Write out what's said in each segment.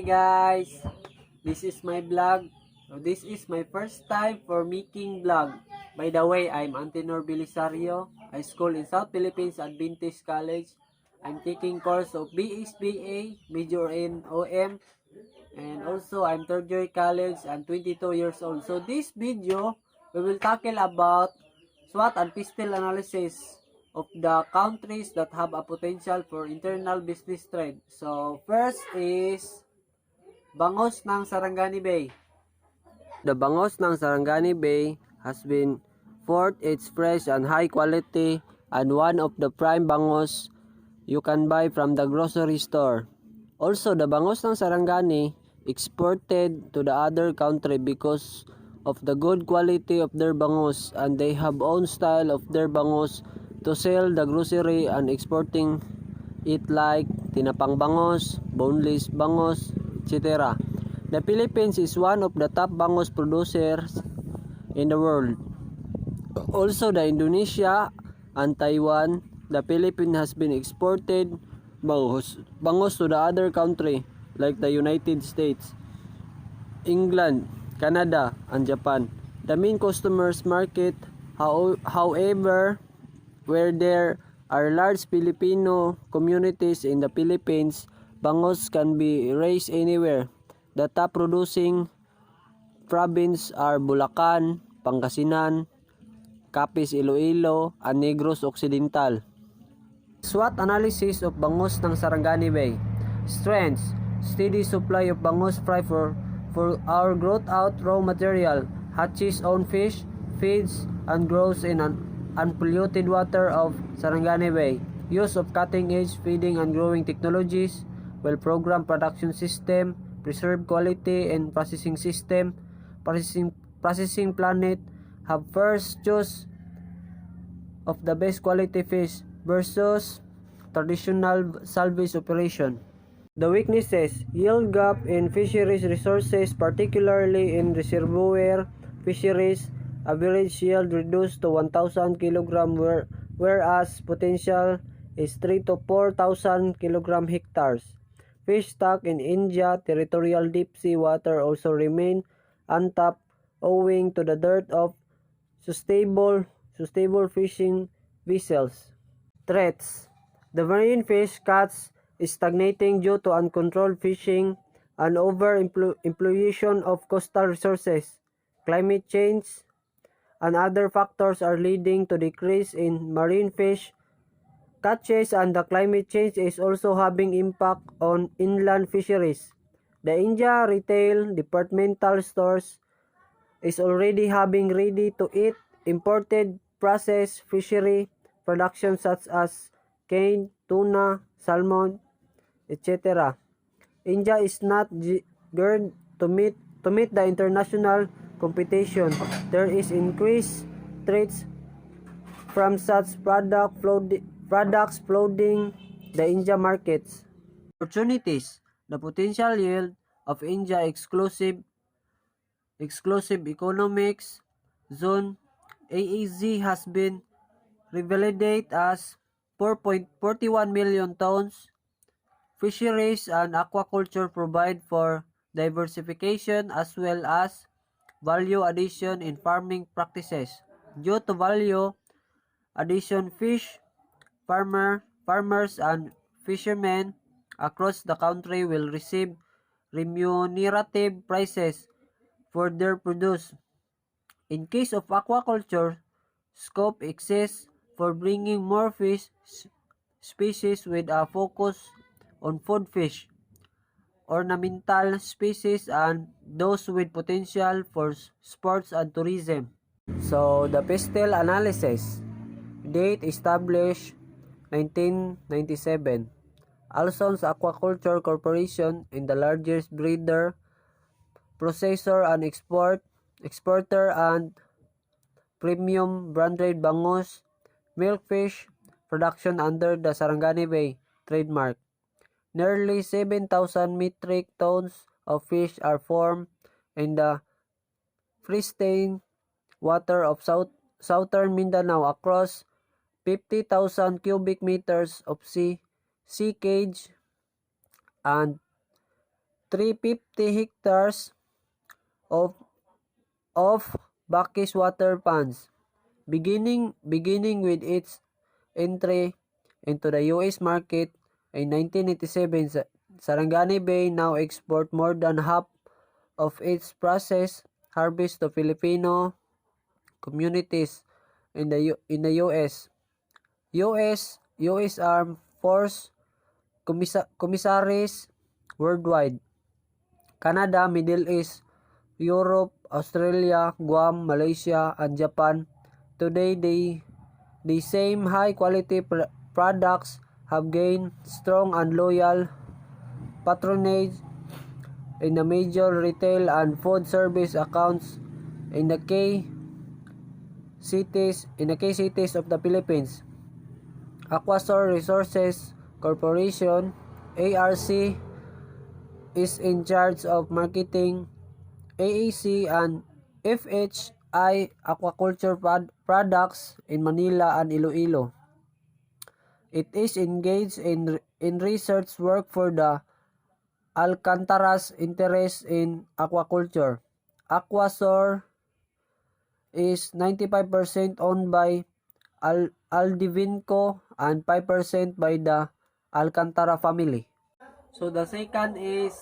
Hi guys, this is my vlog. So this is my first time for making vlog. By the way, I'm Antenor Belisario. I school in South Philippines Adventist College. I'm taking course of BSBA, major in OM, and also I'm third year college. I'm 22 years old. So this video, we will tackle about SWOT and PISTEL analysis of the countries that have a potential for internal business trade. So first is Bangos ng Sarangani Bay. The bangos ng Sarangani Bay has been fourth, its fresh and high quality and one of the prime bangos you can buy from the grocery store. Also, the bangos ng Sarangani exported to the other country because of the good quality of their bangos, and they have own style of their bangos to sell the grocery and exporting it like tinapang bangos, boneless bangos, etc. The Philippines is one of the top bangos producers in the world. Also, the Indonesia and Taiwan, the Philippines has been exported bangos to the other country like the United States, England, Canada, and Japan. The main customers market, however, where there are large Filipino communities in the Philippines, bangos can be raised anywhere. The top producing province are Bulacan, Pangasinan, Capiz Iloilo, and Negros Occidental. SWOT analysis of bangos ng Sarangani Bay. Strengths: steady supply of bangos fry for our growth out raw material, hatches own fish, feeds, and grows in an unpolluted water of Sarangani Bay. Use of cutting-edge feeding and growing technologies, well-programmed production system, preserved quality and processing system, processing planet, have first choice of the best quality fish versus traditional salvage operation. The weaknesses: yield gap in fisheries resources, particularly in reservoir fisheries. Average yield reduced to 1,000 kg whereas potential is 3 to 4,000 kg hectares. Fish stock in India territorial deep sea water also remain untapped owing to the dearth of sustainable fishing vessels. Threats: the marine fish catch is stagnating due to uncontrolled fishing and over-exploitation of coastal resources. Climate change and other factors are leading to decrease in marine fish catches, and the climate change is also having impact on inland fisheries. The India retail departmental stores is already having ready-to-eat imported processed fishery production such as cane, tuna, salmon, etc. India is not geared to meet the international competition. There is increased threats from such products flooding the India markets. Opportunities: the potential yield of India exclusive economics zone (EEZ) has been revalidated as 4.41 million tons. Fisheries and aquaculture provide for diversification as well as value addition in farming practices. Due to value addition, farmers and fishermen across the country will receive remunerative prices for their produce. In case of aquaculture, scope exists for bringing more fish species with a focus on food fish, ornamental species, and those with potential for sports and tourism. So, the PISTEL analysis. Date established 1997. Alson's Aquaculture Corporation in the largest breeder, processor and exporter and premium branded bangus, milkfish production under the Sarangani Bay trademark. Nearly 7,000 metric tons of fish are formed in the pristine water of southern Mindanao across 50,000 cubic meters of sea cage and 350 hectares of Bacchus water ponds, beginning with its entry into the US market in 1987. Sarangani Bay now export more than half of its processed harvest to Filipino communities in the US. US Armed Force commissaries worldwide, Canada, Middle East, Europe, Australia, Guam, Malaysia, and Japan. Today, the same high-quality products have gained strong and loyal patronage in the major retail and food service accounts in the key cities of the Philippines. Aquasur Resources Corporation (ARC) is in charge of marketing AAC and FHI aquaculture products in Manila and Iloilo. It is engaged in research work for the Alcantara's interest in aquaculture. Aquasur is 95% owned by Aldivinco and 5% by the Alcantara family. So the second is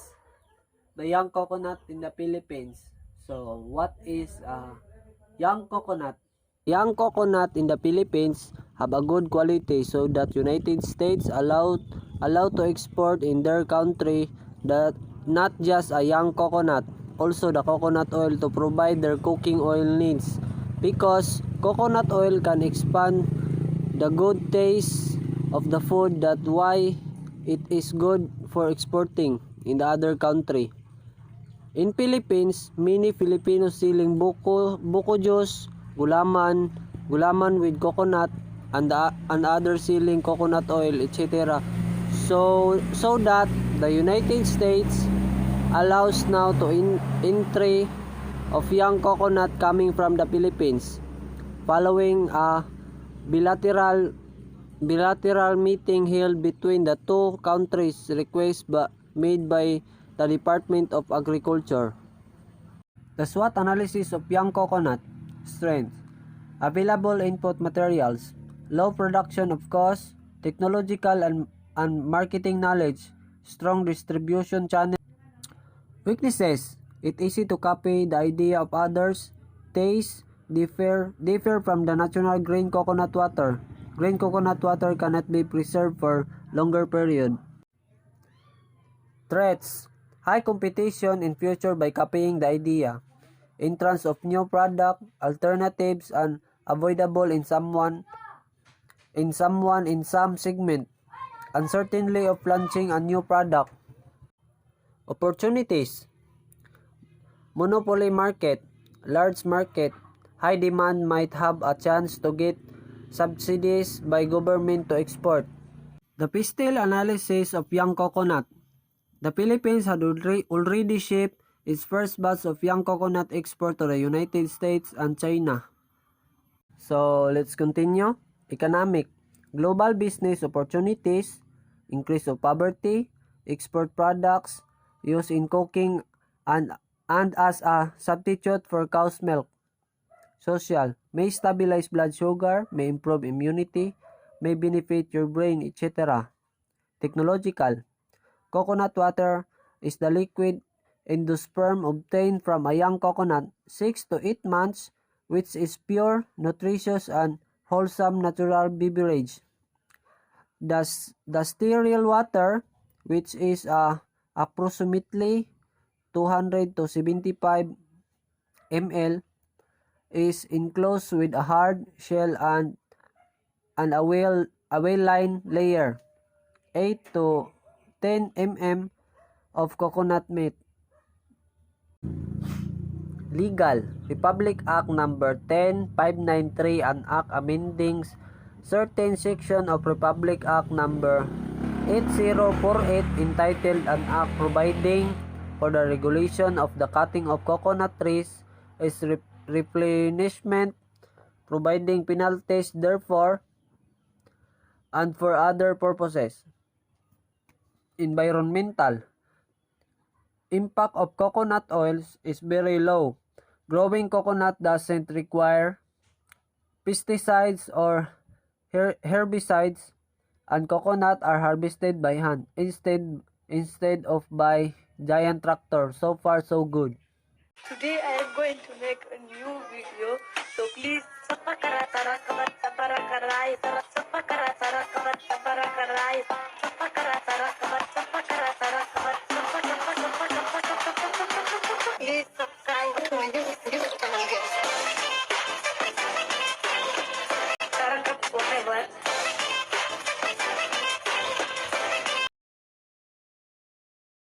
the young coconut in the Philippines. So what is young coconut? Young coconut in the Philippines have a good quality so that United States allowed to export in their country that not just a young coconut, also the coconut oil to provide their cooking oil needs, because coconut oil can expand the good taste of the food. That's why it is good for exporting in the other country. In Philippines, many Filipinos selling buko juice, gulaman with coconut, and other selling coconut oil, etc. So that the United States allows now to entry of young coconut coming from the Philippines, following a bilateral meeting held between the two countries, request made by the Department of Agriculture. The SWOT analysis of young coconut: strength, available input materials, low production of cost, technological and marketing knowledge, strong distribution channel. Weaknesses: it easy to copy the idea of others. Taste differ from the natural green coconut water. Green coconut water cannot be preserved for longer period. Threats: high competition in future by copying the idea. Entrance of new product, alternatives unavoidable in some segment. Uncertainty of launching a new product. Opportunities: monopoly market, large market, high demand, might have a chance to get subsidies by government to export. The pistil analysis of young coconut. The Philippines had already shipped its first batch of young coconut export to the United States and China. So let's continue. Economic: global business opportunities, increase of poverty, export products used in cooking and as a substitute for cow's milk. Social: may stabilize blood sugar, may improve immunity, may benefit your brain, etc. Technological: coconut water is the liquid endosperm obtained from a young coconut 6 to 8 months, which is pure, nutritious, and wholesome natural beverage. The sterile water, which is approximately 200 to 75 ml, is enclosed with a hard shell and a well-lined layer. 8 to 10 mm of coconut meat. Legal: Republic Act Number 10593 and Act amending certain section of Republic Act Number 8048 entitled An Act Providing for the Regulation of the Cutting of Coconut Trees is replenishment, providing penalties therefore and for other purposes. Environmental: impact of coconut oils is very low. Growing coconut doesn't require pesticides or herbicides, and coconut are harvested by hand instead of by giant tractor. So far so good. Today I am going to make a new video, so please sapakaratara kabat